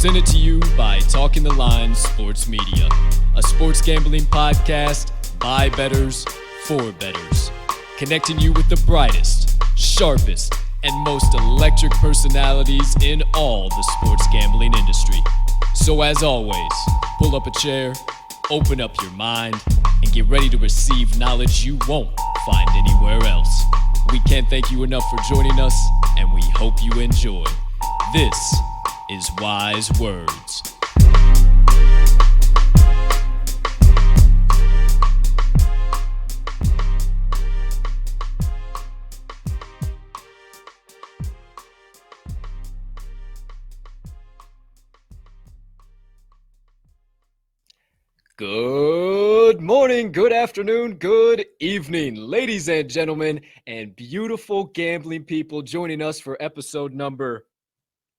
Presented to you by Talking the Line Sports Media, a sports gambling podcast by bettors for bettors, connecting you with the brightest, sharpest, and most electric personalities in all the sports gambling industry. So as always, pull up a chair, open up your mind, and get ready to receive knowledge you won't find anywhere else. We can't thank you enough for joining us, and we hope you enjoy. This is Wise Words. Good morning, good afternoon, good evening, ladies and gentlemen, and beautiful gambling people joining us for episode number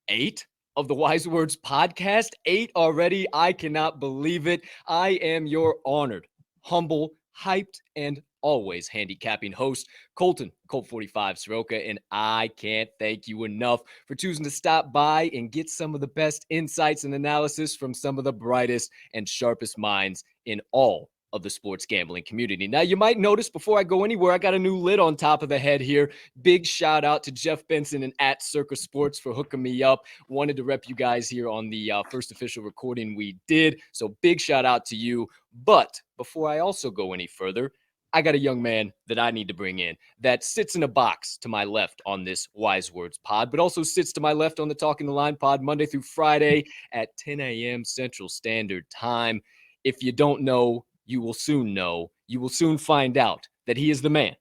8 of the Wise Words podcast. 8 already. I cannot believe it. I am your honored, humble, hyped, and always handicapping host, Colt 45 Soroka, and I can't thank you enough for choosing to stop by and get some of the best insights and analysis from some of the brightest and sharpest minds in all of the sports gambling community. Now, you might notice before I go anywhere, I got a new lid on top of the head here. Big shout out to Jeff Benson and at Circa Sports for hooking me up. Wanted to rep you guys here on the first official recording we did. So big shout out to you. But before I also go any further, I got a young man that I need to bring in that sits in a box to my left on this Wise Words pod, but also sits to my left on the Talking the Line pod Monday through Friday at 10 a.m. Central Standard Time. If you don't know, you will soon know. You will soon find out that he is the man,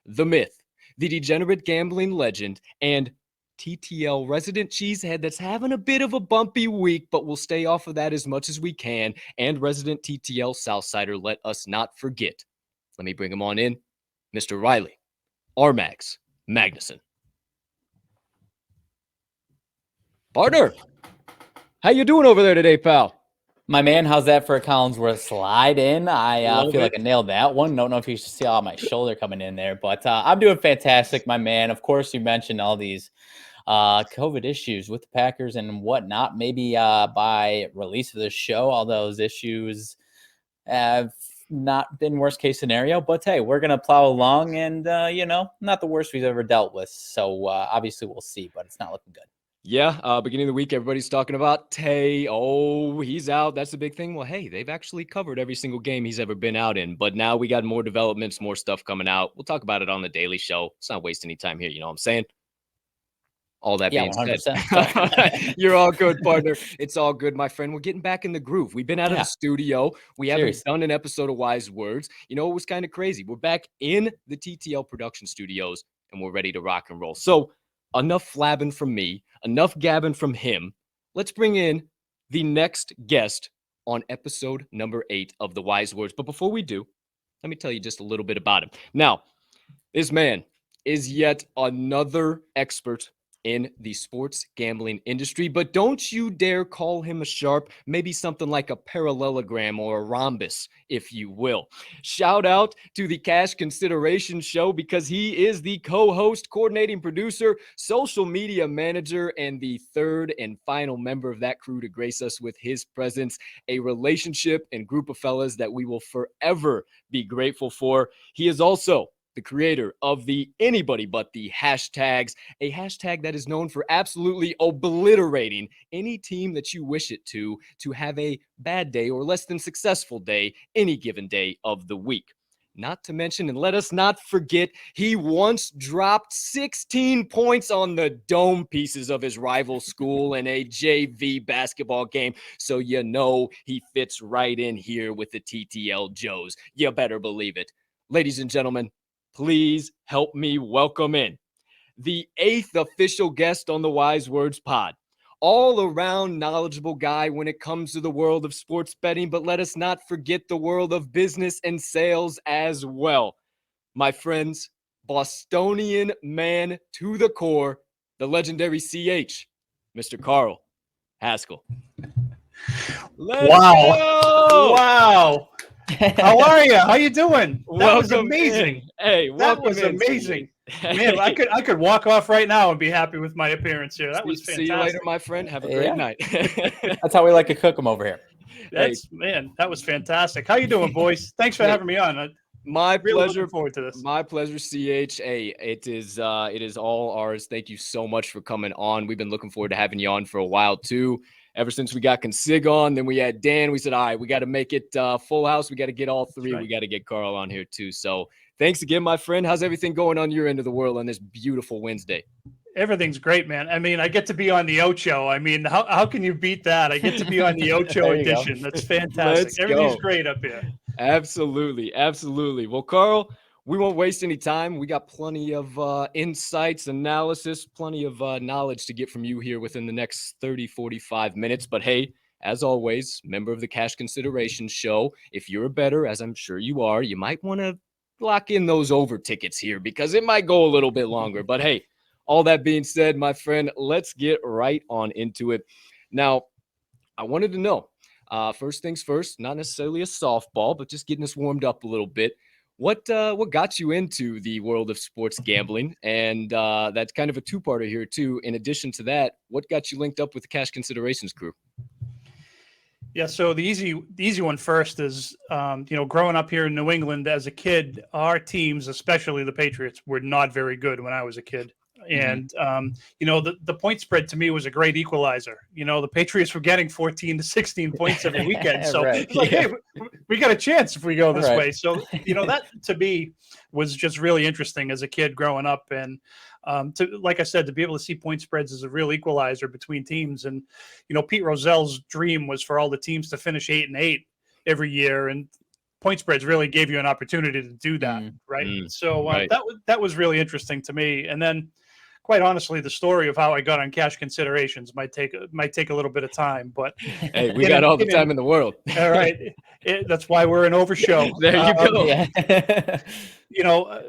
the myth, the degenerate gambling legend, and TTL resident cheesehead that's having a bit of a bumpy week, but we'll stay off of that as much as we can, and resident TTL Southsider, let us not forget. Let me bring him on in, Mr. Riley RMags Magnuson. Partner, how you doing over there today, pal? My man, how's that for a Collinsworth slide in? I feel like I nailed that one. Don't know if you should see all my shoulder coming in there, but I'm doing fantastic, my man. Of course, you mentioned all these COVID issues with the Packers and whatnot. Maybe by release of this show, all those issues have not been worst case scenario, but hey, we're going to plow along and, not the worst we've ever dealt with. So obviously we'll see, but it's not looking good. Yeah, beginning of the week, everybody's talking about Tay. Oh, he's out. That's the big thing. Well, hey, they've actually covered every single game he's ever been out in. But now we got more developments, more stuff coming out. We'll talk about it on the Daily Show. Let's not waste any time here. You know what I'm saying? All that being 100%. Said, you're all good, partner. It's all good, my friend. We're getting back in the groove. We've been out of the studio. We haven't done an episode of Wise Words. You know, it was kind of crazy. We're back in the TTL production studios, and we're ready to rock and roll. So enough flabbing from me, enough gabbing from him. Let's bring in the next guest on episode number 8 of the Wise Words. But before we do, let me tell you just a little bit about him. Now, this man is yet another expert in the sports gambling industry, but don't you dare call him a sharp, maybe something like a parallelogram or a rhombus, if you will. Shout out to the Cash Consideration Show because he is the co-host, coordinating producer, social media manager, and the third and final member of that crew to grace us with his presence, a relationship and group of fellas that we will forever be grateful for. He is also the creator of the Anybody But the hashtags, a hashtag that is known for absolutely obliterating any team that you wish it to have a bad day or less than successful day any given day of the week. Not to mention, and let us not forget, he once dropped 16 points on the dome pieces of his rival school in a JV basketball game. So you know he fits right in here with the TTL Joes. You better believe it. Ladies and gentlemen, please help me welcome in the 8th official guest on the Wise Words pod. All-around knowledgeable guy when it comes to the world of sports betting, but let us not forget the world of business and sales as well. My friends, Bostonian man to the core, the legendary CH, Mr. Carl Hascall. Wow. How are you? How you doing? That was amazing. Hey, that was amazing. Man, I could walk off right now and be happy with my appearance here. That was fantastic. See you later, my friend. Have a great night. That's how we like to cook them over here. That was fantastic. How you doing, boys? Thanks for having me on. My really pleasure. Looking forward to this. My pleasure, CH. Hey, it is all ours. Thank you so much for coming on. We've been looking forward to having you on for a while too. Ever since we got Consig on, then we had Dan. We said, all right, we got to make it full house. We got to get all three. Right. We got to get Carl on here too. So thanks again, my friend. How's everything going on your end of the world on this beautiful Wednesday? Everything's great, man. I mean, I get to be on the Ocho. I mean, how can you beat that? I get to be on the Ocho edition. That's fantastic. Everything's great up here. Absolutely. Well, Carl, we won't waste any time. We got plenty of insights, analysis, plenty of knowledge to get from you here within the next 30, 45 minutes. But hey, as always, member of the Cash Consideration Show, if you're a bettor, as I'm sure you are, you might want to lock in those over tickets here because it might go a little bit longer. But hey, all that being said, my friend, let's get right on into it. Now, I wanted to know, first things first, not necessarily a softball, but just getting us warmed up a little bit. What got you into the world of sports gambling? And that's kind of a two-parter here too. In addition to that, what got you linked up with the Cash Considerations crew? Yeah, so the easy one first is, growing up here in New England as a kid, our teams, especially the Patriots, were not very good when I was a kid. And, the point spread to me was a great equalizer. The Patriots were getting 14 to 16 points every weekend. So it's like, hey, we got a chance if we go this way. So, that to me was just really interesting as a kid growing up. And like I said, to be able to see point spreads as a real equalizer between teams. And, Pete Rozell's dream was for all the teams to finish 8-8 every year. And point spreads really gave you an opportunity to do that. So that was really interesting to me. And then, quite honestly, the story of how I got on Cash Considerations might take a little bit of time, but hey, we got all the time in the world. All right, that's why we're an overshow. There you go.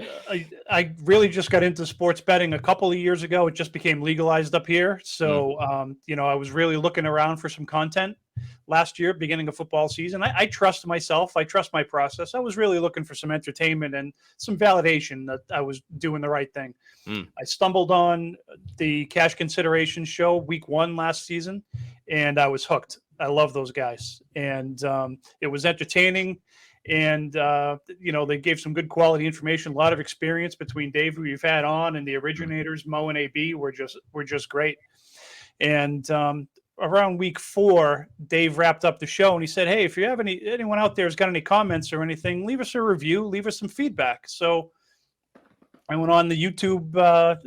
I really just got into sports betting a couple of years ago. It just became legalized up here, so I was really looking around for some content last year, beginning of football season. I trust myself. I trust my process. I was really looking for some entertainment and some validation that I was doing the right thing. I stumbled on the Cash Consideration show week 1 last season, and I was hooked. I love those guys. And it was entertaining. And, they gave some good quality information, a lot of experience between Dave, who you've had on, and the originators, Mo and AB, were just great. And around week 4, Dave wrapped up the show and he said, hey, if you have anyone out there who's got any comments or anything, leave us a review, leave us some feedback. So I went on the YouTube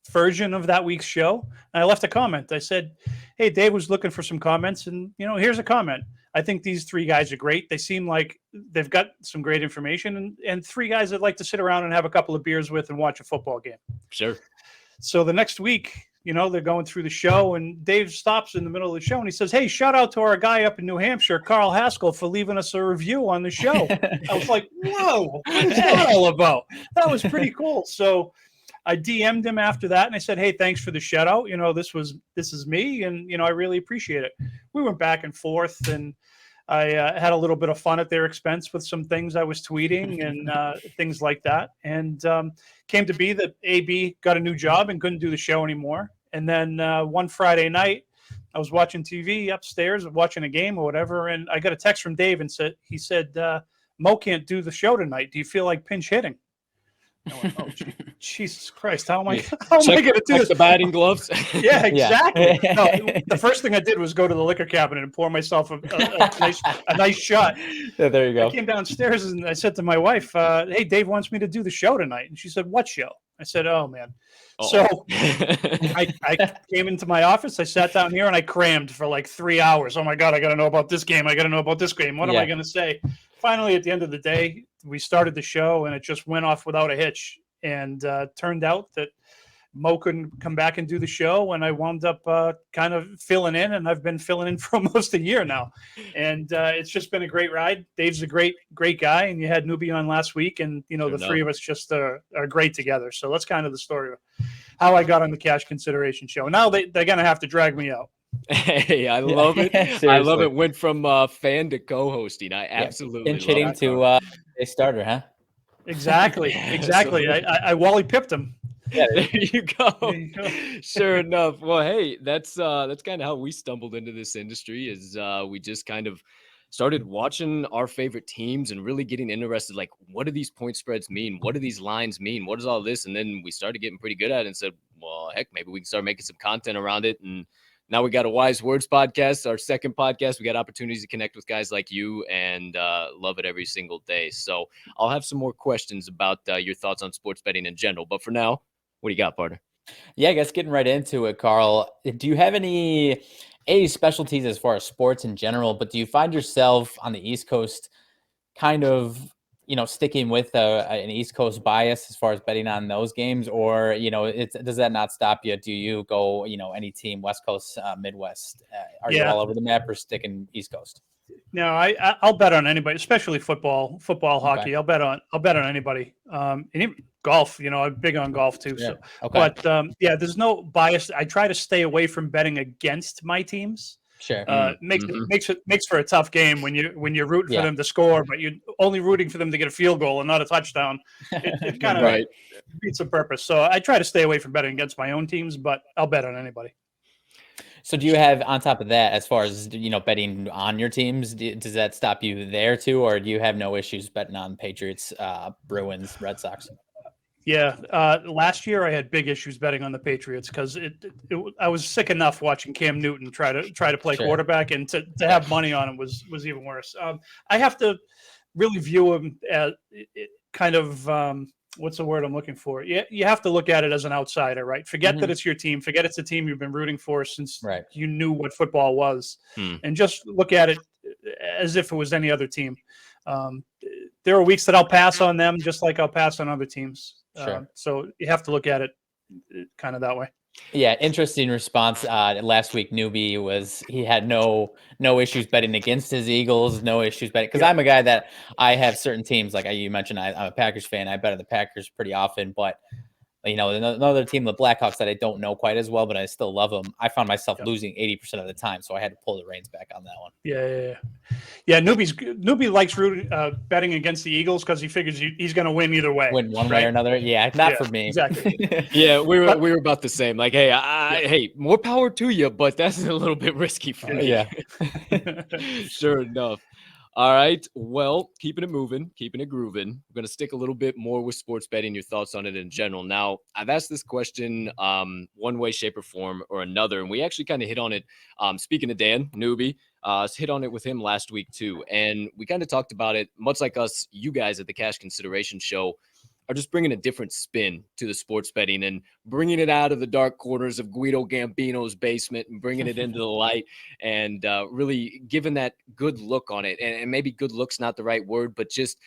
version of that week's show and I left a comment. I said, hey, Dave was looking for some comments and, here's a comment. I think these 3 guys are great. They seem like they've got some great information and 3 guys I'd like to sit around and have a couple of beers with and watch a football game. Sure. So the next week, they're going through the show and Dave stops in the middle of the show and he says, hey, shout out to our guy up in New Hampshire, Carl Hascall, for leaving us a review on the show. I was like, whoa, what is that all about? That was pretty cool. So I DM'd him after that and I said, hey, thanks for the shout out. This is me. And, I really appreciate it. We went back and forth and I had a little bit of fun at their expense with some things I was tweeting and things like that. And came to be that AB got a new job and couldn't do the show anymore. And then one Friday night, I was watching TV upstairs, watching a game or whatever. And I got a text from Dave and he said, Mo can't do the show tonight. Do you feel like pinch hitting? I went, oh, Jesus Christ! How am I going to do this? The batting gloves. Yeah, exactly. No, the first thing I did was go to the liquor cabinet and pour myself a nice shot. Yeah, there you go. I came downstairs and I said to my wife, "Hey, Dave wants me to do the show tonight," and she said, "What show?" I said, "Oh man." So I came into my office. I sat down here and I crammed for like 3 hours. Oh my God, I got to know about this game. I got to know about this game. What am I going to say? Finally, at the end of the day, we started the show and it just went off without a hitch. And turned out that Mo couldn't come back and do the show. And I wound up kind of filling in, and I've been filling in for almost a year now. And it's just been a great ride. Dave's a great guy. And you had Newbie on last week. And, the 3 of us just are great together. So that's kind of the story of how I got on the Cash Consideration show. Now they're going to have to drag me out. Hey, I love it. I love it. Went from fan to co-hosting. I absolutely pinch hitting to a starter, huh? Exactly. I Wally pipped him. Yeah, There you go. There you go. Sure enough. Well, hey, that's kind of how we stumbled into this industry. Is we just kind of started watching our favorite teams and really getting interested. Like, what do these point spreads mean? What do these lines mean? What is all this? And then we started getting pretty good at it and said, well, heck, maybe we can start making some content around it. And now we got a Wise Words podcast, our second podcast. We got opportunities to connect with guys like you and love it every single day. So I'll have some more questions about your thoughts on sports betting in general. But for now, what do you got, partner? Yeah, I guess getting right into it, Carl. Do you have any specialties as far as sports in general? But do you find yourself on the East Coast kind of, sticking with an East Coast bias as far as betting on those games, or does that not stop you? Do you go, any team, West Coast, Midwest? Are you all over the map or sticking East Coast? No, I'll bet on anybody, especially football, hockey. I'll bet on anybody. And even golf, I'm big on golf too. Yeah. So, Okay. but there's no bias. I try to stay away from betting against my teams. Sure. Makes for a tough game when you're rooting for them to score, but you're only rooting for them to get a field goal and not a touchdown. It kind of beats the purpose. So I try to stay away from betting against my own teams, but I'll bet on anybody. So do you have, on top of that, as far as, betting on your teams, does that stop you there too? Or do you have no issues betting on Patriots, Bruins, Red Sox? Yeah. Last year I had big issues betting on the Patriots because I was sick enough watching Cam Newton try to play quarterback, and to have money on him was even worse. I have to really view him as kind of, what's the word I'm looking for? You have to look at it as an outsider, right? Forget that it's your team. Forget it's a team you've been rooting for since you knew what football was, and just look at it as if it was any other team. There are weeks that I'll pass on them, just like I'll pass on other teams. So you have to look at it kind of that way. Yeah, interesting response. Last week, he had no issues betting against his Eagles, no issues betting, because I'm a guy that I have certain teams, like you mentioned, I'm a Packers fan. I bet on the Packers pretty often, but another team, the Blackhawks, that I don't know quite as well, but I still love them. I found myself losing 80% of the time, so I had to pull the reins back on that one. Yeah. Newbie likes betting against the Eagles because he figures he's going to win either way. Win one way or another. Yeah, not for me. Exactly. Yeah, we were about the same. Like, hey, more power to you, but that's a little bit risky for me. Yeah. Sure enough. All right. Well, keeping it moving, keeping it grooving. We're going to stick a little bit more with sports betting, your thoughts on it in general. Now, I've asked this question one way, shape, or form or another, and we actually kind of hit on it. Speaking of Dan, newbie, hit on it with him last week too. And we kind of talked about it, much like us, you guys at the Cash Consideration Show are just bringing a different spin to the sports betting and bringing it out of the dark corners of Guido Gambino's basement and bringing it into the light and really giving that good look on it. And maybe good look's not the right word, but just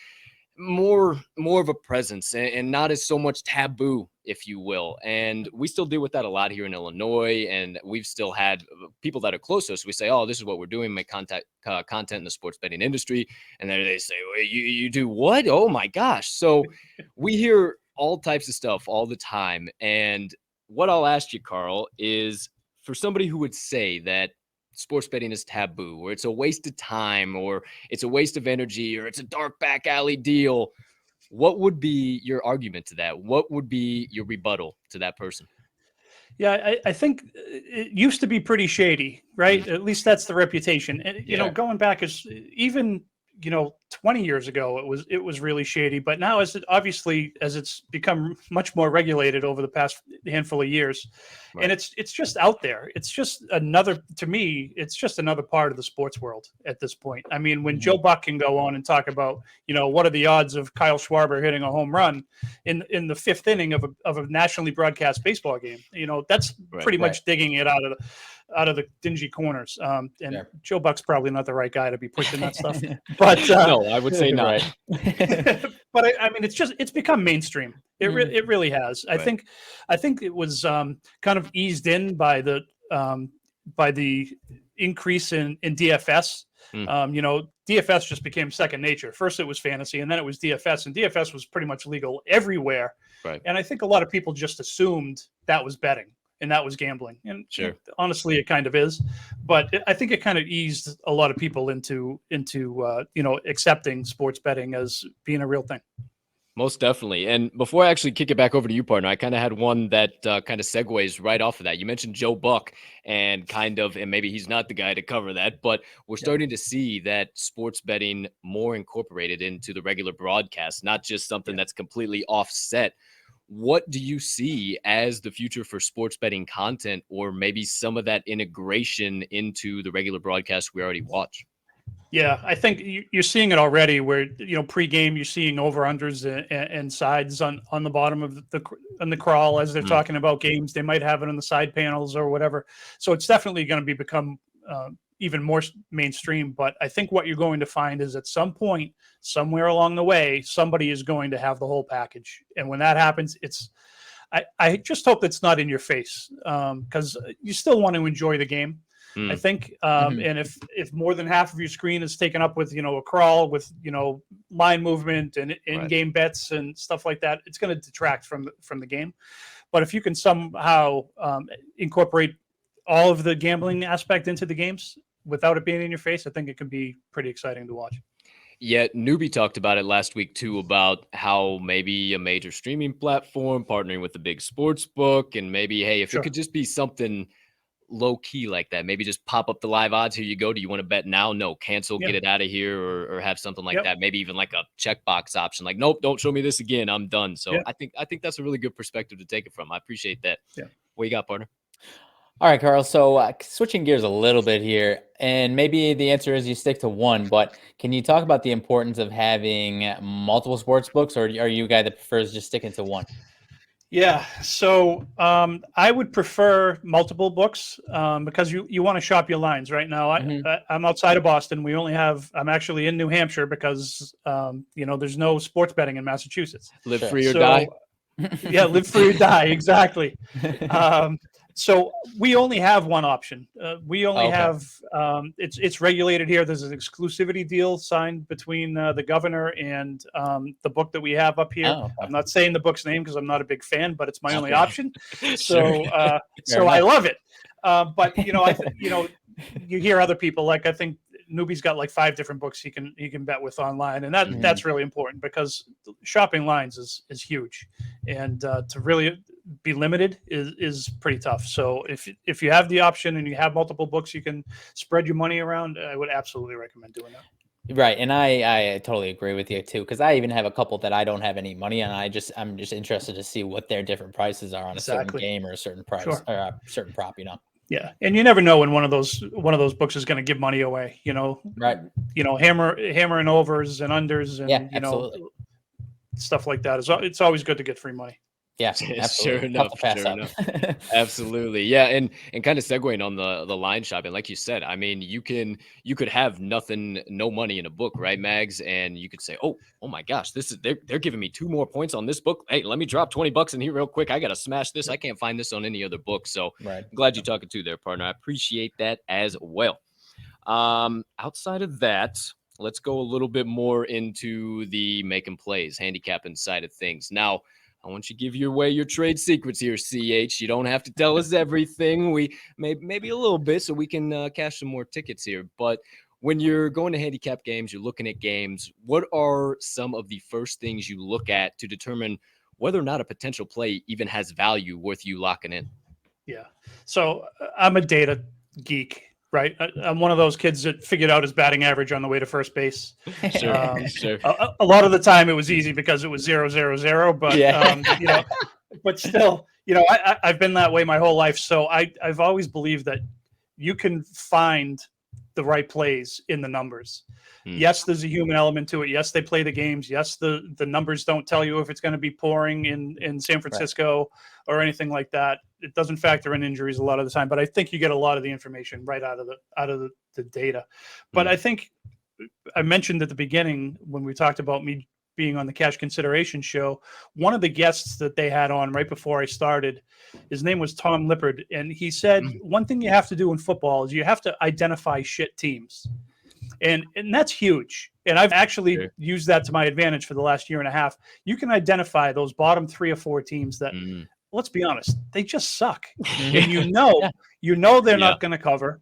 more of a presence and not as so much taboo, if you will. And we still deal with that a lot here in Illinois. And we've still had people that are close to us. We say, oh, this is what we're doing, make content in the sports betting industry. And then they say, well, you do what? Oh my gosh. So we hear all types of stuff all the time. And what I'll ask you, Carl, is for somebody who would say that sports betting is taboo, or it's a waste of time, or it's a waste of energy, or it's a dark back alley deal, what would be your argument to that? What would be your rebuttal to that person? Yeah, I think it used to be pretty shady, right? At least that's the reputation. And going back as even 20 years ago, it was really shady. But now, as it's become much more regulated over the past handful of years, and it's just out there. It's just another part of the sports world at this point. I mean, when Joe Buck can go on and talk about what are the odds of Kyle Schwarber hitting a home run in the fifth inning of a nationally broadcast baseball game, that's pretty much digging it out of the dingy corners. Joe Buck's probably not the right guy to be pushing that stuff. But no, I would say not. But I mean, it's become mainstream. It really has. I think it was kind of eased in by the increase in DFS. DFS just became second nature. First it was fantasy, and then it was DFS, and DFS was pretty much legal everywhere. Right. And I think a lot of people just assumed that was betting and that was gambling. And honestly, it kind of is. But I think it kind of eased a lot of people into accepting sports betting as being a real thing. Most definitely. And before I actually kick it back over to you, partner, I kind of had one that kind of segues right off of that. You mentioned Joe Buck and maybe he's not the guy to cover that, but we're starting to see that sports betting more incorporated into the regular broadcast, not just something that's completely offset. What do you see as the future for sports betting content, or maybe some of that integration into the regular broadcast we already watch? Yeah, I think you're seeing it already where, pregame, you're seeing over-unders and sides on the bottom of on the crawl as they're talking about games. They might have it on the side panels or whatever. So it's definitely going to become even more mainstream. But I think what you're going to find is at some point, somewhere along the way, somebody is going to have the whole package. And when that happens, I just hope that's not in your face, because you still want to enjoy the game. I think, and if more than half of your screen is taken up with, a crawl with, line movement and in-game bets and stuff like that, it's going to detract from the game. But if you can somehow incorporate all of the gambling aspect into the games without it being in your face, I think it can be pretty exciting to watch. Yeah, Newbie talked about it last week too, about how maybe a major streaming platform partnering with a big sports book, and maybe, hey, if it could just be something low key like that, maybe just pop up the live odds. Here you go. Do you want to bet now? No, cancel, get it out of here, or have something like that. Maybe even like a checkbox option, like, nope, don't show me this again. I'm done. So I think that's a really good perspective to take it from. I appreciate that. Yeah. What you got, partner? All right, Carl. So switching gears a little bit here, and maybe the answer is you stick to one, but can you talk about the importance of having multiple sports books, or are you a guy that prefers just sticking to one? Yeah, so I would prefer multiple books because you want to shop your lines. Right now, I'm outside of Boston. I'm actually in New Hampshire because there's no sports betting in Massachusetts. Live free or die. Yeah, live free or die. Exactly. So we only have one option. We only have it's regulated here. There's an exclusivity deal signed between the governor and the book that we have up here. I'm not saying the book's name because I'm not a big fan, but it's my only option. So so I love it. But you hear other people, like I think Newbie's got like 5 different books he can bet with online, and that's really important because shopping lines is huge, and to really be limited is pretty tough. So if you have the option and you have multiple books you can spread your money around, I would absolutely recommend doing that. Right, and I totally agree with you too, because I even have a couple that I don't have any money on. I'm just interested to see what their different prices are on a certain game or a certain price or a certain prop. Yeah, and you never know when one of those books is going to give money away. Right? Hammering overs and unders and stuff like that. It's always good to get free money. Yeah, sure enough. Absolutely. Yeah. And kind of segueing on the line shopping, like you said, I mean, you could have no money in a book, right, Mags? And you could say, oh my gosh, they're giving me 2 more points on this book. Hey, let me drop $20 in here real quick. I got to smash this. I can't find this on any other book. So I'm glad you're talking to there, partner. I appreciate that as well. Outside of that, let's go a little bit more into the making plays, handicapping side of things. Now, I want you to give away your trade secrets here, CH. You don't have to tell us everything. We maybe a little bit so we can cash some more tickets here. But when you're going to handicap games, you're looking at games, what are some of the first things you look at to determine whether or not a potential play even has value worth you locking in? Yeah. So I'm a data geek. Right. I'm one of those kids that figured out his batting average on the way to first base. Sure. A lot of the time it was easy because it was 0-0-0, but but still, I've been that way my whole life. So I've always believed that you can find the right plays in the numbers. Yes, there's a human element to it. Yes, they play the games. Yes, the numbers don't tell you if it's going to be pouring in San Francisco or anything like that. It doesn't factor in injuries a lot of the time, but I think you get a lot of the information right out of the data. But I think I mentioned at the beginning when we talked about me being on the Cash Consideration show, one of the guests that they had on right before I started, his name was Tom Lippard, and he said one thing you have to do in football is you have to identify shit teams. And that's huge. And I've actually used that to my advantage for the last year and a half. You can identify those bottom 3 or 4 teams that, let's be honest, they just suck. And they're not going to cover.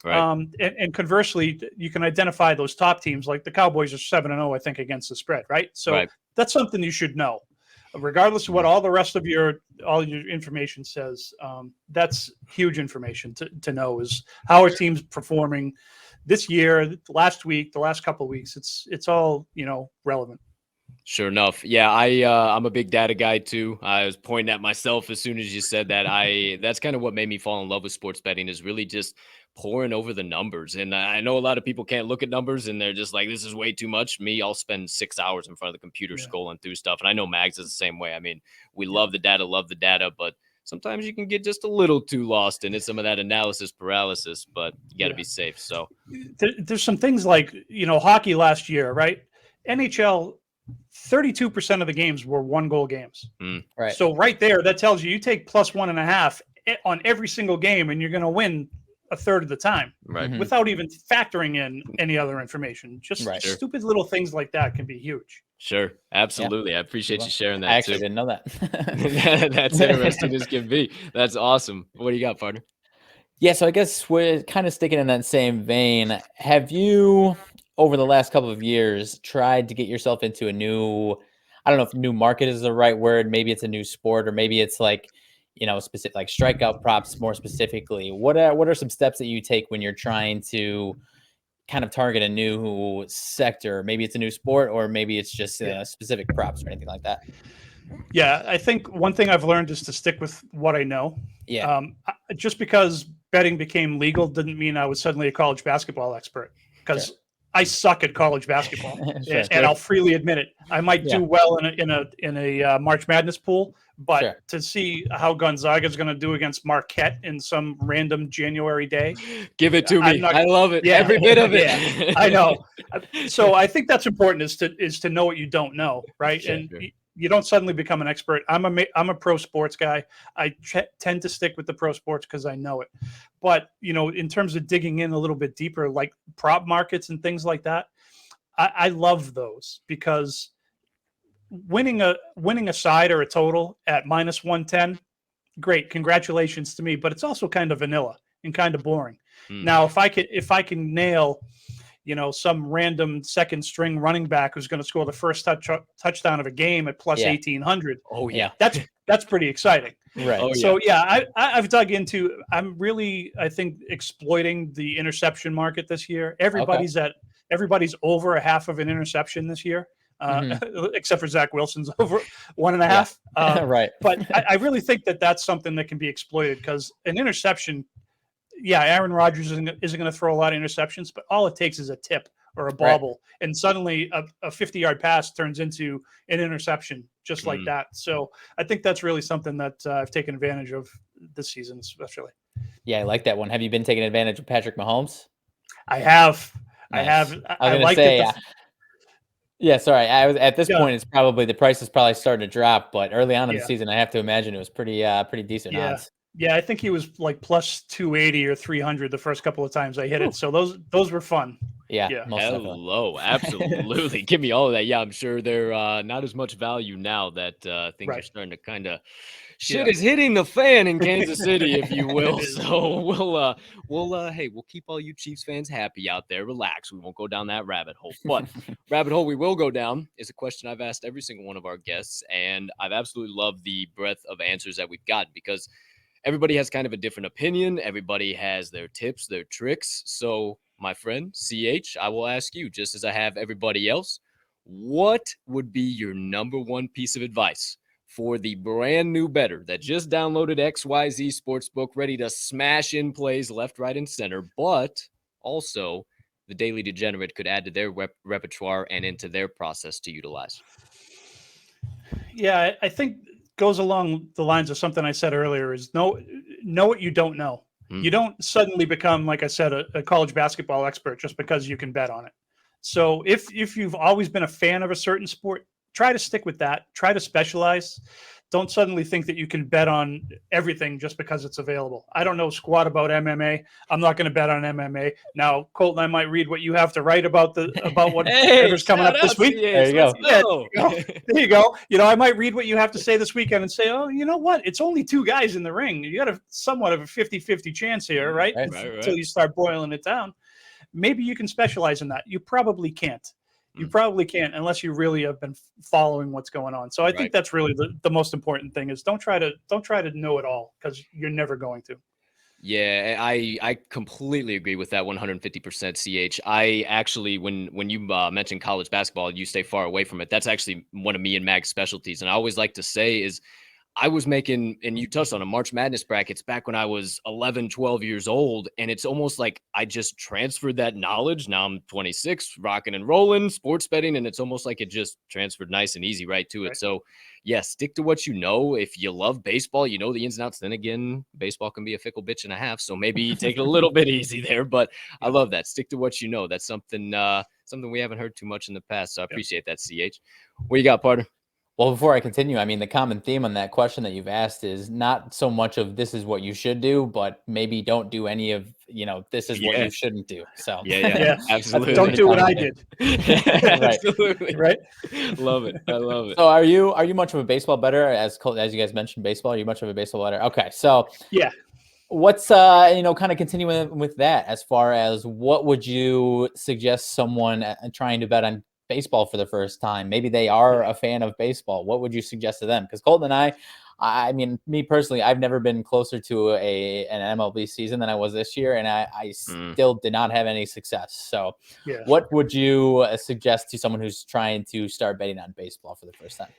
Right. And conversely, you can identify those top teams, like the Cowboys are 7-0, I think, against the spread, right? So that's something you should know, regardless of what all the rest of your information says. That's huge information to know, is how our team's performing this year, last week, the last couple of weeks. It's all, relevant. Sure enough. Yeah, I'm a big data guy too. I was pointing at myself as soon as you said that. That's kind of what made me fall in love with sports betting, is really just pouring over the numbers. And I know a lot of people can't look at numbers and they're just like, this is way too much. Me, I'll spend 6 hours in front of the computer scrolling through stuff. And I know Mags is the same way. I mean, we love the data, but sometimes you can get just a little too lost in it, some of that analysis paralysis, but you got to be safe. So there's some things like, hockey last year, right? NHL, 32% of the games were 1-goal games. Right. So right there, that tells you take plus 1.5 on every single game, and you're going to win a third of the time, right? Without even factoring in any other information. Just stupid little things like that can be huge. Sure, absolutely. I appreciate you sharing that. I actually didn't know that. That's interesting as can be. That's awesome. What do you got, partner? Yeah, so I guess we're kind of sticking in that same vein. Have you, over the last couple of years, tried to get yourself into a new, I don't know if new market is the right word, maybe it's a new sport, or maybe it's like, specific, like strikeout props more specifically? What are some steps that you take when you're trying to kind of target a new sector? Maybe it's a new sport, or maybe it's just specific props or anything like that. Yeah, I think one thing I've learned is to stick with what I know. Yeah. Just because betting became legal didn't mean I was suddenly a college basketball expert, because I suck at college basketball, and I'll freely admit it. I might do well in a March Madness pool, but to see how Gonzaga is going to do against Marquette in some random January day, give it to me. I love it. Every bit of it. Yeah, I know. So I think that's important, is to know what you don't know, right? You don't suddenly become an expert. I'm a pro sports guy. I tend to stick with the pro sports because I know it. But, in terms of digging in a little bit deeper, like prop markets and things like that, I love those, because winning a side or a total at minus 110, great, congratulations to me. But it's also kind of vanilla and kind of boring. Now, if I can nail, some random second string running back who's going to score the first touchdown of a game at plus 1,800. Oh yeah, that's pretty exciting. Right. Oh, So I've dug into. I'm really, I think, exploiting the interception market this year. Everybody's over a half of an interception this year, except for Zach Wilson's over 1.5. Right. But I really think that's something that can be exploited, because an interception. Yeah, Aaron Rodgers isn't going to throw a lot of interceptions, but all it takes is a tip or a bobble, and suddenly a 50-yard pass turns into an interception, just like that. So I think that's really something that I've taken advantage of this season, especially. Yeah, I like that one. Have you been taking advantage of Patrick Mahomes? I have. Nice. I have. I was going to say, yeah, sorry. At this point, it's probably, the price is probably starting to drop, but early on in the season, I have to imagine it was pretty decent odds. Yeah, I think he was like plus 280 or 300 the first couple of times I hit it. So those were fun. Yeah. Hello, absolutely. Give me all of that. Yeah, I'm sure they're not as much value now that things are starting to kind of shit is hitting the fan in Kansas City, if you will. So we'll keep all you Chiefs fans happy out there. Relax. We won't go down that rabbit hole. But rabbit hole we will go down is a question I've asked every single one of our guests, and I've absolutely loved the breadth of answers that we've got, because everybody has kind of a different opinion. Everybody has their tips, their tricks. So, my friend, CH, I will ask you, just as I have everybody else, what would be your number one piece of advice for the brand new bettor that just downloaded XYZ Sportsbook, ready to smash in plays left, right, and center, but also the Daily Degenerate could add to their repertoire and into their process to utilize? Yeah, I think goes along the lines of something I said earlier, is know what you don't know. You don't suddenly become, like I said, a college basketball expert just because you can bet on it. So if you've always been a fan of a certain sport, try to stick with that. Try to specialize. Don't suddenly think that you can bet on everything just because it's available. I don't know squat about MMA. I'm not going to bet on MMA. Now, Colton, I might read what you have to write about whatever's coming up this week. There you go. There you go. I might read what you have to say this weekend and say, oh, you know what? It's only two guys in the ring. You got somewhat of a 50-50 chance here, right? Right. Until you start boiling it down. Maybe you can specialize in that. You probably can't. You probably can't unless you really have been following what's going on. So I think that's really the most important thing is don't try to know it all, because you're never going to. Yeah, I completely agree with that 150%, CH. I actually, when you mentioned college basketball, you stay far away from it. That's actually one of me and Mag's specialties. And I always like to say is I was making, and you touched on a March Madness brackets back when I was 11, 12 years old. And it's almost like I just transferred that knowledge. Now I'm 26, rocking and rolling, sports betting. And it's almost like it just transferred nice and easy right to it. So, yeah, stick to what you know. If you love baseball, you know the ins and outs. Then again, baseball can be a fickle bitch and a half. So maybe take it a little bit easy there. But I love that. Stick to what you know. That's something we haven't heard too much in the past. So I appreciate that, CH. What you got, partner? Well, before I continue, I mean, the common theme on that question that you've asked is not so much of this is what you should do, but maybe don't do any of, this is what you shouldn't do. So yeah, absolutely. Don't do what I did. Absolutely. Right. Love it. I love it. So are you much of a baseball bettor? As you guys mentioned baseball, are you much of a baseball bettor? Okay. So yeah. What's kind of continuing with that, as far as what would you suggest someone trying to bet on baseball for the first time? Maybe they are a fan of baseball. What would you suggest to them? Because Colton and I mean, me personally, I've never been closer to an MLB season than I was this year, and I still did not have any success. So what would you suggest to someone who's trying to start betting on baseball for the first time?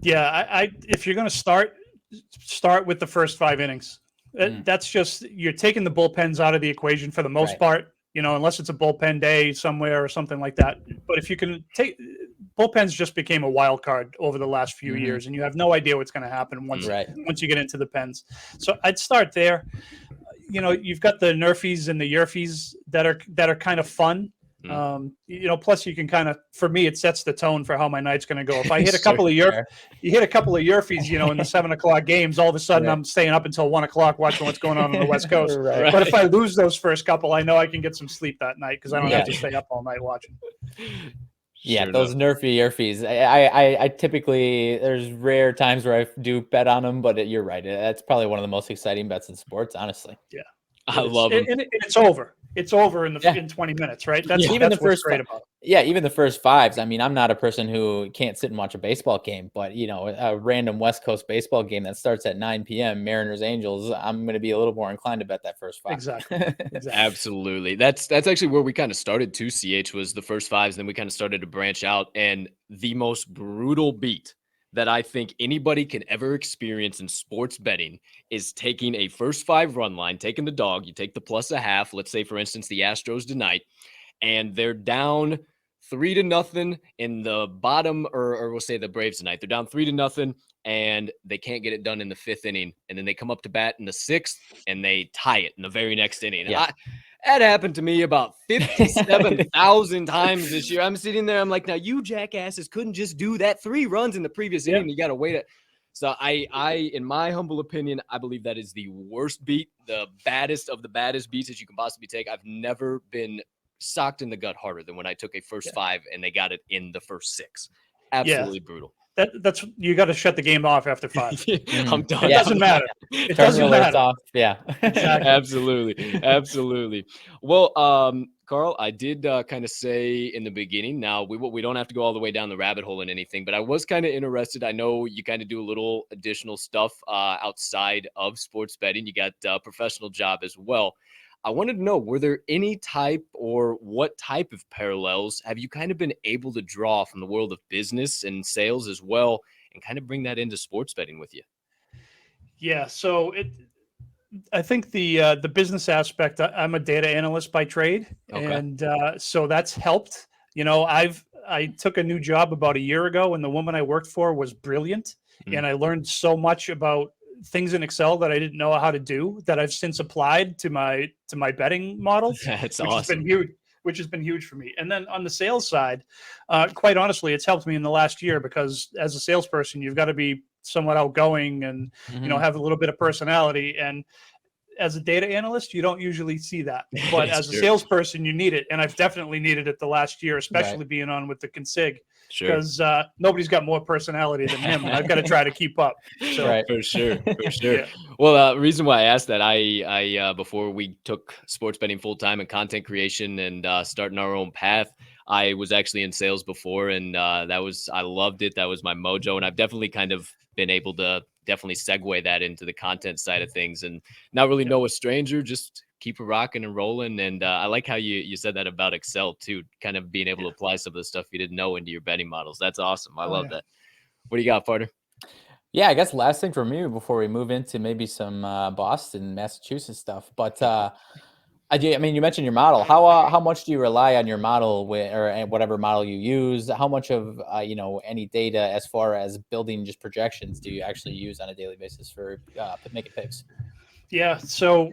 Yeah, if you're going to start with the first 5 innings. That's just, you're taking the bullpens out of the equation for the most part, unless it's a bullpen day somewhere or something like that. But if you can bullpens just became a wild card over the last few years, and you have no idea what's going to happen once you get into the pens. So I'd start there. You've got the Nerfies and the Yerfies that are kind of fun. Plus you can kind of, for me, it sets the tone for how my night's going to go. If I hit a couple of Yerfies, in the 7 o'clock games, all of a sudden I'm staying up until 1 o'clock watching what's going on the West Coast. But if I lose those first couple, I know I can get some sleep that night because I don't have to stay up all night watching. Yeah, those Nerfy Yerfies. I typically, there's rare times where I do bet on them, but you're right. That's probably one of the most exciting bets in sports, honestly. Yeah. I love them. And it's over. It's over in 20 minutes, right? That's even that's the first great about it. Yeah, even the first 5s. I mean, I'm not a person who can't sit and watch a baseball game, but a random West Coast baseball game that starts at 9 p.m., Mariners Angels, I'm going to be a little more inclined to bet that first 5. Exactly. Absolutely. That's actually where we kind of started too, CH, was the first 5s. Then we kind of started to branch out, and the most brutal beat that I think anybody can ever experience in sports betting is taking a first 5 run line, taking the dog, you take the +0.5, let's say, for instance, the Astros tonight, and they're down 3-0 in the bottom, or we'll say the Braves tonight. They're down 3-0, and they can't get it done in the 5th inning. And then they come up to bat in the 6th, and they tie it in the very next inning. Yeah. That happened to me about 57,000 times this year. I'm sitting there. I'm like, now you jackasses couldn't just do that 3 runs in the previous inning. You got to wait. So I, in my humble opinion, I believe that is the worst beat, the baddest of the baddest beats that you can possibly take. I've never been socked in the gut harder than when I took a first 5 and they got it in the first 6. Absolutely brutal. That's you got to shut the game off after 5. I'm done. It doesn't matter. It doesn't matter. Off. Yeah, exactly. Absolutely. Well, Carl, I did kind of say in the beginning. Now we don't have to go all the way down the rabbit hole in anything, but I was kind of interested. I know you kind of do a little additional stuff outside of sports betting. You got a professional job as well. I wanted to know, were there any type or what type of parallels have you kind of been able to draw from the world of business and sales as well, and kind of bring that into sports betting with you? Yeah. So I think the business aspect, I'm a data analyst by trade. And so that's helped. I took a new job about a year ago, and the woman I worked for was brilliant. And I learned so much about things in Excel that I didn't know how to do that I've since applied to my betting models. That's which awesome. Has been huge, which has been huge for me. And then on the sales side, quite honestly, it's helped me in the last year, because as a salesperson, you've got to be somewhat outgoing and have a little bit of personality. And as a data analyst, you don't usually see that, but as a salesperson, you need it. And I've definitely needed it the last year, especially being on with the consig, because nobody's got more personality than him. And I've got to try to keep up. So. For sure. Yeah. Well, reason why I asked that, I before we took sports betting full time and content creation and starting our own path, I was actually in sales before, and I loved it. That was my mojo, and I've definitely kind of been able to definitely segue that into the content side of things, and not really know a stranger, just keep it rocking and rolling. And I like how you said that about Excel too, kind of being able to apply some of the stuff you didn't know into your betting models. That's awesome. I love that. What do you got, partner? Yeah, I guess last thing for me before we move into maybe some Boston, Massachusetts stuff. But I mean, you mentioned your model. How much do you rely on your model or whatever model you use? How much of any data as far as building just projections do you actually use on a daily basis for making picks? Yeah. So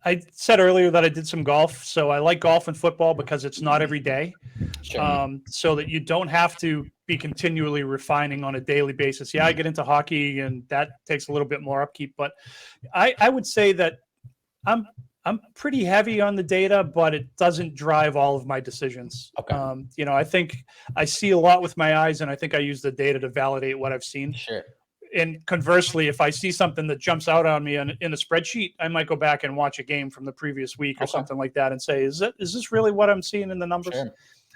I said earlier that I did some golf. So I like golf and football because it's not every day. Sure. So that you don't have to be continually refining on a daily basis. Yeah, I get into hockey and that takes a little bit more upkeep, but I would say that I'm I'm pretty heavy on the data, but it doesn't drive all of my decisions. Okay. I think I see a lot with my eyes, and I think I use the data to validate what I've seen. Sure. And conversely, if I see something that jumps out on me in a spreadsheet, I might go back and watch a game from the previous week or something like that and say, is this really what I'm seeing in the numbers? Sure.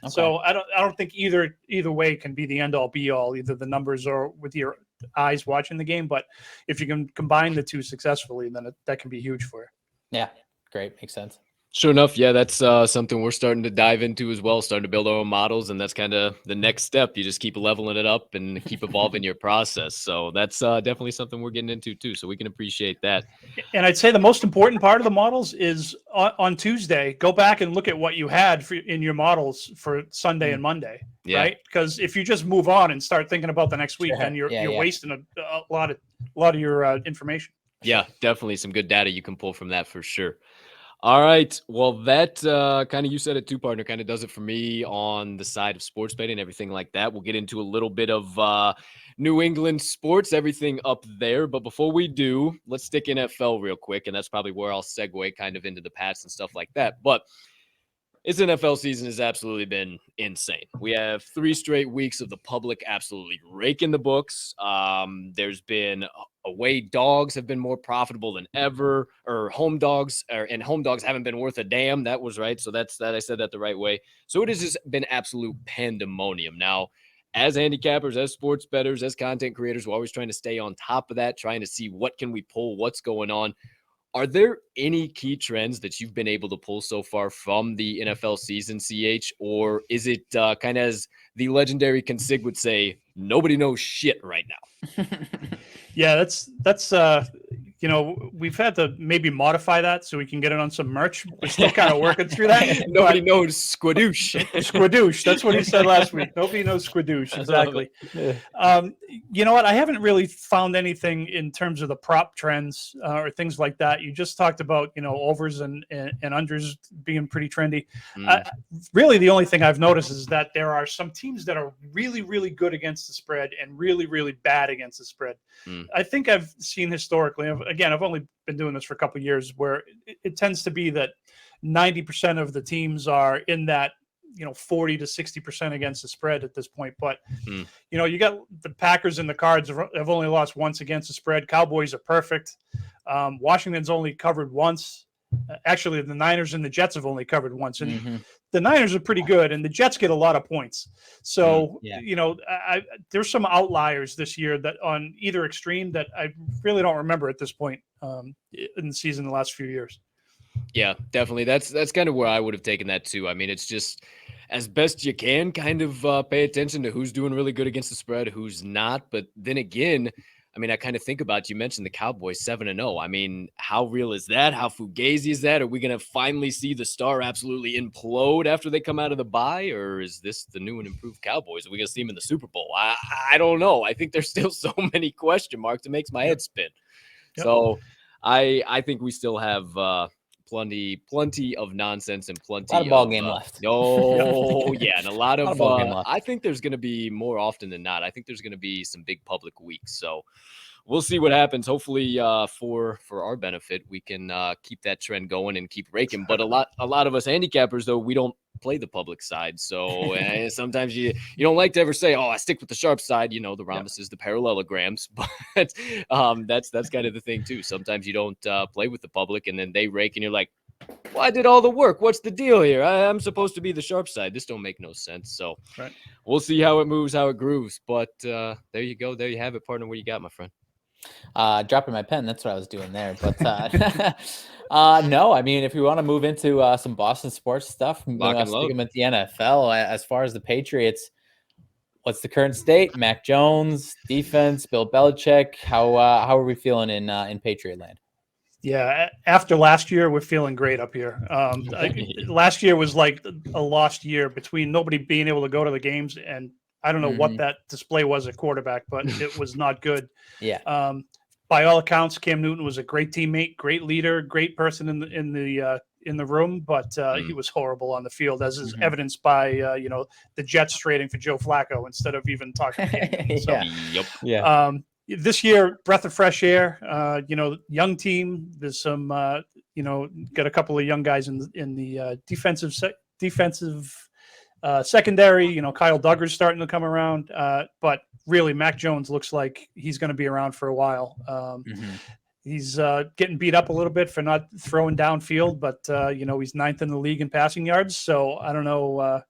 Okay. So I don't think either way can be the end all be all, either the numbers or with your eyes watching the game. But if you can combine the two successfully, then that can be huge for you. Yeah. Great. Makes sense. Sure enough, yeah, that's something we're starting to dive into as well, starting to build our own models, and that's kind of the next step. You just keep leveling it up and keep evolving your process. So that's definitely something we're getting into too, so we can appreciate that. And I'd say the most important part of the models is on Tuesday, go back and look at what you had in your models for Sunday and Monday, right? Because if you just move on and start thinking about the next week, then you're wasting a lot of your information. Yeah, definitely some good data you can pull from that for sure. All right. Well, that kind of, you said it too, partner, kind of does it for me on the side of sports betting, everything like that. We'll get into a little bit of New England sports, everything up there. But before we do, let's stick NFL real quick. And that's probably where I'll segue kind of into the Pats and stuff like that. But this NFL season has absolutely been insane. We have 3 straight weeks of the public absolutely raking the books. There's been away dogs have been more profitable than ever, or home dogs, and home dogs haven't been worth a damn. That was right. So that's that. I said that the right way. So it has just been absolute pandemonium. Now, as handicappers, as sports bettors, as content creators, we're always trying to stay on top of that, trying to see what can we pull, what's going on. Are there any key trends that you've been able to pull so far from the NFL season, CH? Or is it kind of, as the legendary Consig would say, nobody knows shit right now? Yeah, that's we've had to maybe modify that so we can get it on some merch. We're still kind of working through that. Nobody knows squadoosh. Squadoosh. That's what he said last week. Nobody knows squadoosh. Exactly. You know what? I haven't really found anything in terms of the prop trends or things like that. You just talked about, overs and unders being pretty trendy. Really, the only thing I've noticed is that there are some teams that are really, really good against the spread and really, really bad against the spread. I think I've seen historically, again, I've only been doing this for a couple of years, where it tends to be that 90% of the teams are in that 40 to 60% against the spread at this point. But you got the Packers and the Cards have only lost once against the spread. Cowboys are perfect. Washington's only covered once. Actually, the Niners and the Jets have only covered once, and the Niners are pretty good, and the Jets get a lot of points. So there's some outliers this year that on either extreme that I really don't remember at this point in the season the last few years. Yeah, definitely. That's kind of where I would have taken that too. I mean, it's just as best you can kind of pay attention to who's doing really good against the spread, who's not. But then again, I mean, I kind of think about, you mentioned the Cowboys 7-0. I mean, how real is that? How fugazi is that? Are we going to finally see the star absolutely implode after they come out of the bye? Or is this the new and improved Cowboys? Are we going to see them in the Super Bowl? I don't know. I think there's still so many question marks. It makes my head spin. Yep. So I think we still have plenty of nonsense and plenty of ball game left. Oh, yeah. And a lot of I think there's going to be more often than not. I think there's going to be some big public weeks. So we'll see what happens. Hopefully for our benefit, we can keep that trend going and keep raking. But a lot of us handicappers, though, we don't play the public side. So sometimes you don't like to ever say, oh, I stick with the sharp side, the rhombuses, the parallelograms. But that's kind of the thing, too. Sometimes you don't play with the public, and then they rake, and you're like, Well, I did all the work. What's the deal here? I'm supposed to be the sharp side. This don't make no sense. So we'll see how it moves, how it grooves. But there you go. There you have it, partner. What you got, my friend? Dropping my pen. That's what I was doing there. But no, I mean, if we want to move into some Boston sports stuff, sticking with the NFL, as far as the Patriots, what's the current state? Mac Jones, defense, Bill Belichick. How are we feeling in Patriot land? Yeah, after last year, we're feeling great up here. Last year was like a lost year between nobody being able to go to the games, and I don't know what that display was at quarterback, but it was not good. Yeah. By all accounts, Cam Newton was a great teammate, great leader, great person in the room, but he was horrible on the field, as is evidenced by the Jets trading for Joe Flacco instead of even talking to Cam Newton. So, this year, breath of fresh air. Young team. There's some, got a couple of young guys in the defensive secondary. Kyle Duggar's starting to come around, but really, Mac Jones looks like he's going to be around for a while. He's getting beat up a little bit for not throwing downfield, but he's 9th in the league in passing yards. So I don't know,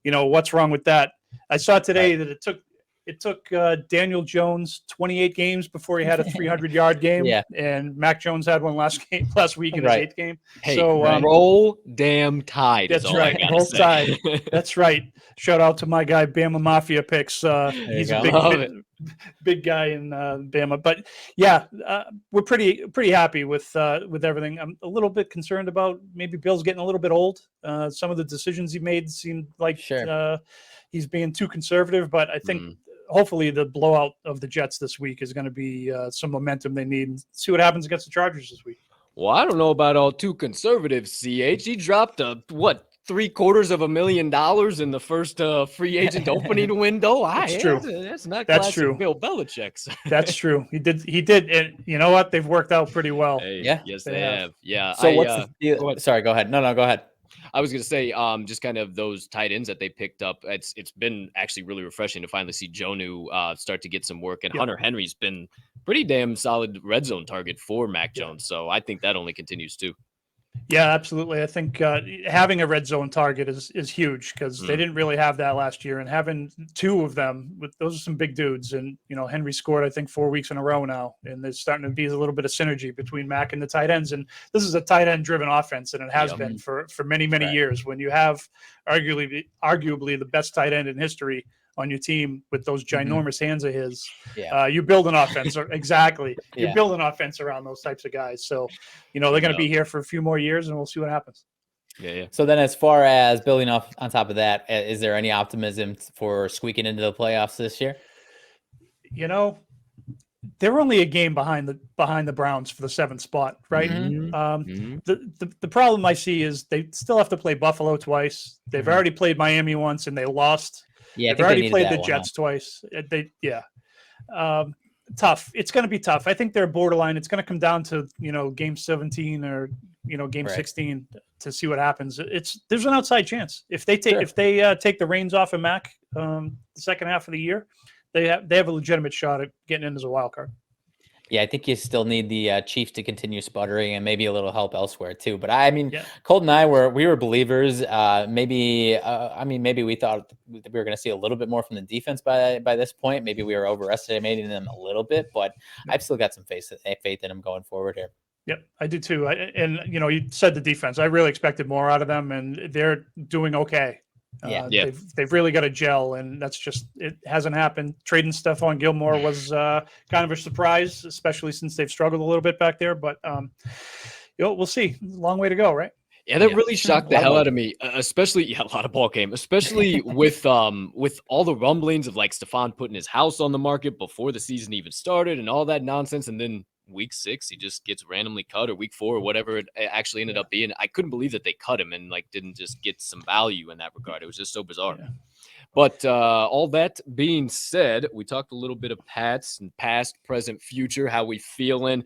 what's wrong with that. I saw today that it took Daniel Jones 28 games before he had a 300-yard game, and Mac Jones had one last week in his 8th game. Hey, so roll damn Tide. That's right, roll Tide. That's right. Shout out to my guy Bama Mafia Picks. He's a big guy in Bama, but yeah, we're pretty happy with everything. I'm a little bit concerned about maybe Bill's getting a little bit old. Some of the decisions he made seemed like he's being too conservative, but I think. Hopefully the blowout of the Jets this week is going to be some momentum they need. See what happens against the Chargers this week. Well, I don't know about all too conservative, CH. He dropped $750,000 in the first free agent opening window. That's true. That's not classic true. Bill Belichick. That's true. He did. And you know what? They've worked out pretty well. Hey, yes, they have. Yeah. So what's the deal? Sorry, go ahead. No, go ahead. I was going to say, just kind of those tight ends that they picked up. It's been actually really refreshing to finally see Jonnu start to get some work, and Hunter Henry's been pretty damn solid red zone target for Mac Jones. So I think that only continues too. Yeah, absolutely. I think having a red zone target is huge because they didn't really have that last year, and having two of them, those are some big dudes. And Henry scored I think 4 weeks in a row now, and there's starting to be a little bit of synergy between Mac and the tight ends. And this is a tight end driven offense, and it has been for many years. When you have arguably the best tight end in history on your team with those ginormous hands of his, you build an offense. Exactly. You build an offense around those types of guys. So, they're going to be here for a few more years, and we'll see what happens. Yeah. So then as far as building off on top of that, is there any optimism for squeaking into the playoffs this year? They're only a game behind the Browns for the 7th spot, right? The problem I see is they still have to play Buffalo twice. They've already played Miami once, and they lost. Yeah, they've already played the Jets twice. Tough. It's going to be tough. I think they're borderline. It's going to come down to game 17 or game 16 to see what happens. There's an outside chance if they take the reins off of Mac the second half of the year, they have a legitimate shot at getting in as a wild card. Yeah, I think you still need the Chiefs to continue sputtering and maybe a little help elsewhere too. But I mean, Colt and I were believers. Maybe we thought we were going to see a little bit more from the defense by this point. Maybe we were overestimating them a little bit, but I've still got some faith in them going forward here. Yep, I do too. You said the defense. I really expected more out of them, and they're doing okay. They've really got a gel, and that's just it hasn't happened. Trading Stephon Gilmore was kind of a surprise, especially since they've struggled a little bit back there. But we'll see. Long way to go, right? Yeah, that really shocked the hell out of me, especially a lot of ball game, especially with all the rumblings of like Stephon putting his house on the market before the season even started and all that nonsense, and then week 6 he just gets randomly cut, or week 4 or whatever it actually ended up being. I couldn't believe that they cut him and didn't just get some value in that regard. It was just so bizarre. But all that being said, we talked a little bit of Pats and past, present, future, how we feeling.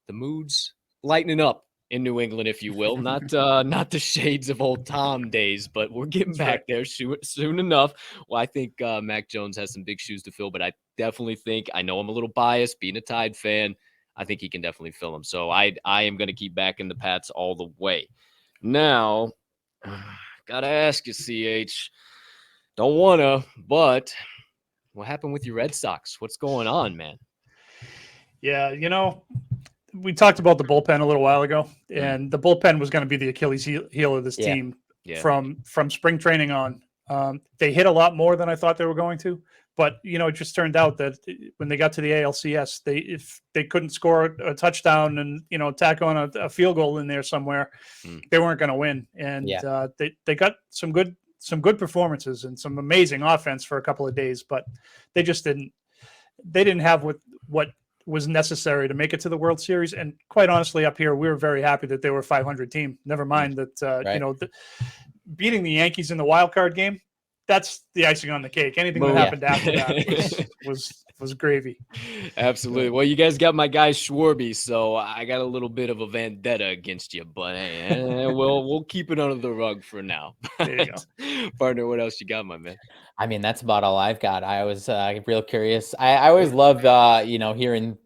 The mood's lightening up in New England, if you will. Not the shades of old Tom days, but we're getting back there soon enough. Well, I think Mac Jones has some big shoes to fill, but I definitely think, I know I'm a little biased being a Tide fan, I think he can definitely fill them. So I am going to keep backing the Pats all the way. Now, gotta ask you, CH. Don't wanna, but what happened with your Red Sox? What's going on, man? Yeah, we talked about the bullpen a little while ago, and the bullpen was going to be the Achilles heel of this team from spring training on. They hit a lot more than I thought they were going to, but it just turned out that when they got to the ALCS, if they couldn't score a touchdown and tack on a field goal in there somewhere, they weren't going to win. And they got some good performances and some amazing offense for a couple of days, but they just didn't. They didn't have what was necessary to make it to the World Series. And quite honestly, up here, we were very happy that they were a 500 team. Never mind that, beating the Yankees in the wild card game, that's the icing on the cake. Anything that happened after that was gravy. Absolutely. Well, you guys got my guy Schwarby, so I got a little bit of a vendetta against you, but we'll keep it under the rug for now. There you go. Partner, what else you got, my man? I mean, that's about all I've got. I was real curious. I always love, hearing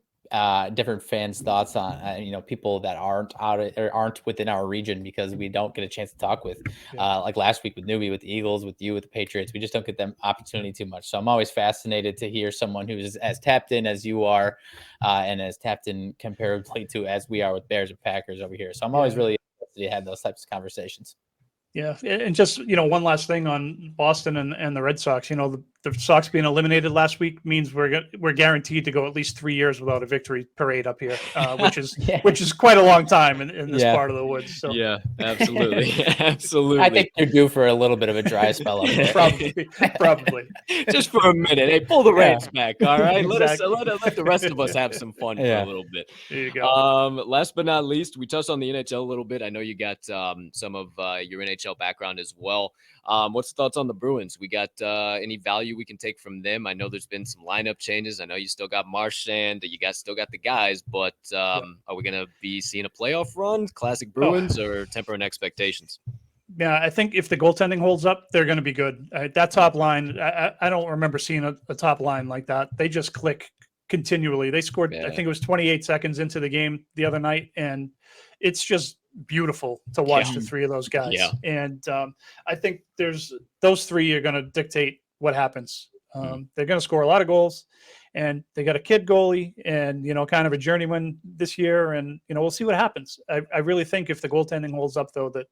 different fans' thoughts on, people that aren't or aren't within our region, because we don't get a chance to talk with, like last week with Newbie, with the Eagles, with you, with the Patriots. We just don't get them opportunity too much. So I'm always fascinated to hear someone who's as tapped in as you are, and as tapped in comparably to as we are with Bears and Packers over here. So I'm always really interested to have those types of conversations. Yeah, and just one last thing on Boston and the Red Sox. The Sox being eliminated last week means we're guaranteed to go at least 3 years without a victory parade up here, which is quite a long time in this part of the woods. So. Yeah, absolutely, absolutely. I think you're due for a little bit of a dry spell up there. Probably. Just for a minute. Hey, pull the reins back. All right, let the rest of us have some fun for a little bit. There you go. Last but not least, we touched on the NHL a little bit. I know you got some of your NHL background as well. What's the thoughts on the Bruins? We got any value we can take from them? I know there's been some lineup changes. I know you still got Marchand, you guys still got the guys, but are we going to be seeing a playoff run, classic Bruins, or tempering expectations? Yeah, I think if the goaltending holds up, they're going to be good. That top line, I don't remember seeing a top line like that. They just click continually. They scored, I think it was 28 seconds into the game the other night, and it's just beautiful to watch the three of those guys. Yeah. And I think those three are going to dictate what happens. They're going to score a lot of goals, and they got a kid goalie and, kind of a journeyman this year. And, we'll see what happens. I really think if the goaltending holds up, though, that,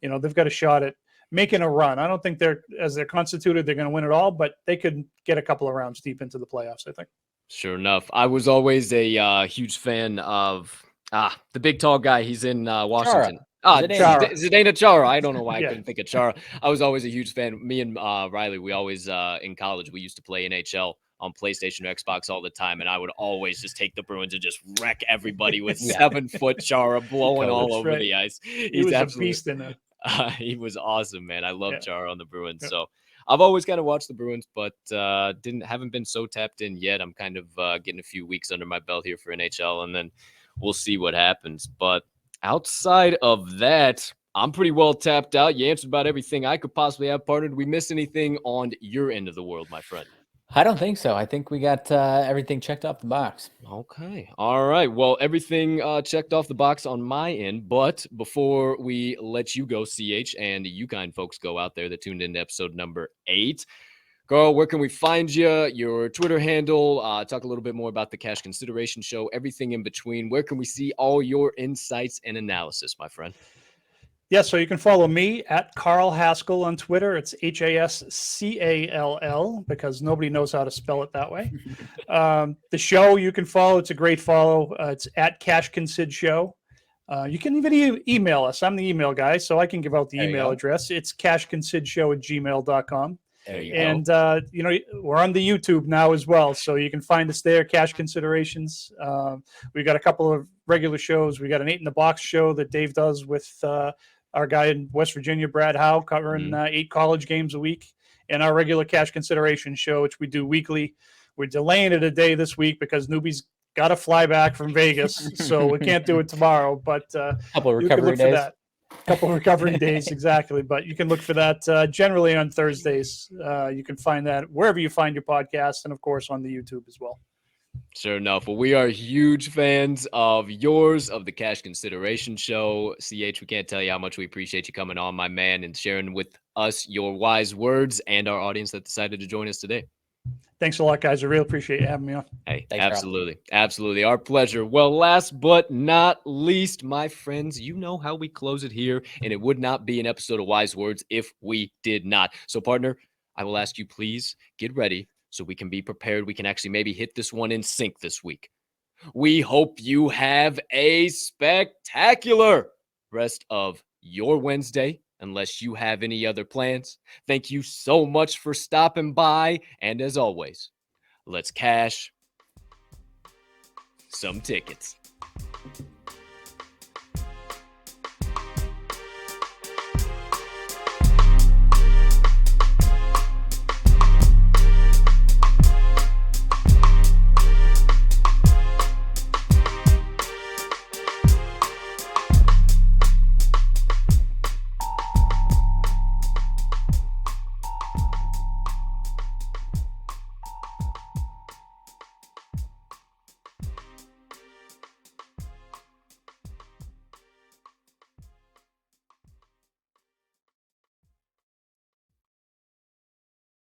they've got a shot at making a run. I don't think they're constituted, they're going to win it all, but they could get a couple of rounds deep into the playoffs, I think. Sure enough. I was always a huge fan of the big tall guy. He's in Washington. Zdeno Chara. I don't know why I couldn't think of Chara. I was always a huge fan. Me and Riley, we always in college, we used to play NHL on PlayStation or Xbox all the time, and I would always just take the Bruins and just wreck everybody with 7-foot Chara blowing all over the ice. He was a beast in there. He was awesome, man. I love Chara on the Bruins. So I've always kind of watched the Bruins, but haven't been so tapped in yet. I'm kind of getting a few weeks under my belt here for NHL, and then we'll see what happens. But outside of that, I'm pretty well tapped out. You answered about everything I could possibly have, partner. Did we miss anything on your end of the world, my friend? I don't think so. I think we got everything checked off the box. Okay. All right. Well, everything checked off the box on my end. But before we let you go, CH, and you kind folks go out there that tuned into episode number 8, Carl, where can we find you? Your Twitter handle, talk a little bit more about the Cash Consideration Show, everything in between. Where can we see all your insights and analysis, my friend? Yeah, so you can follow me at Carl Hascall on Twitter. It's Hascall because nobody knows how to spell it that way. The show you can follow. It's a great follow. It's at Cash Consid Show. You can even email us. I'm the email guy, so I can give out the email address. It's cashconsidshow@gmail.com. There you go. We're on the YouTube now as well, so you can find us there, Cash Considerations. We've got a couple of regular shows. We got an 8 in the Box show that Dave does with our guy in West Virginia, Brad Howe, covering 8 college games a week, and our regular Cash Consideration show, which we do weekly. We're delaying it a day this week because Newbie's got to fly back from Vegas, so we can't do it tomorrow. But couple of recovery days. Couple of recovery days, exactly. But you can look for that generally on Thursdays. You can find that wherever you find your podcast, and of course on the YouTube as well. Sure enough. Well, we are huge fans of yours, of the Cash Consideration Show. CH, we can't tell you how much we appreciate you coming on, my man, and sharing with us your wise words and our audience that decided to join us today. Thanks a lot, guys. I really appreciate you having me on. Hey, Thanks, absolutely. Absolutely. Our pleasure. Well, last but not least, my friends, you know how we close it here, and it would not be an episode of Wise Words if we did not. So, partner, I will ask you, please get ready so we can be prepared. We can actually maybe hit this one in sync this week. We hope you have a spectacular rest of your Wednesday, unless you have any other plans. Thank you so much for stopping by. And as always, let's cash some tickets.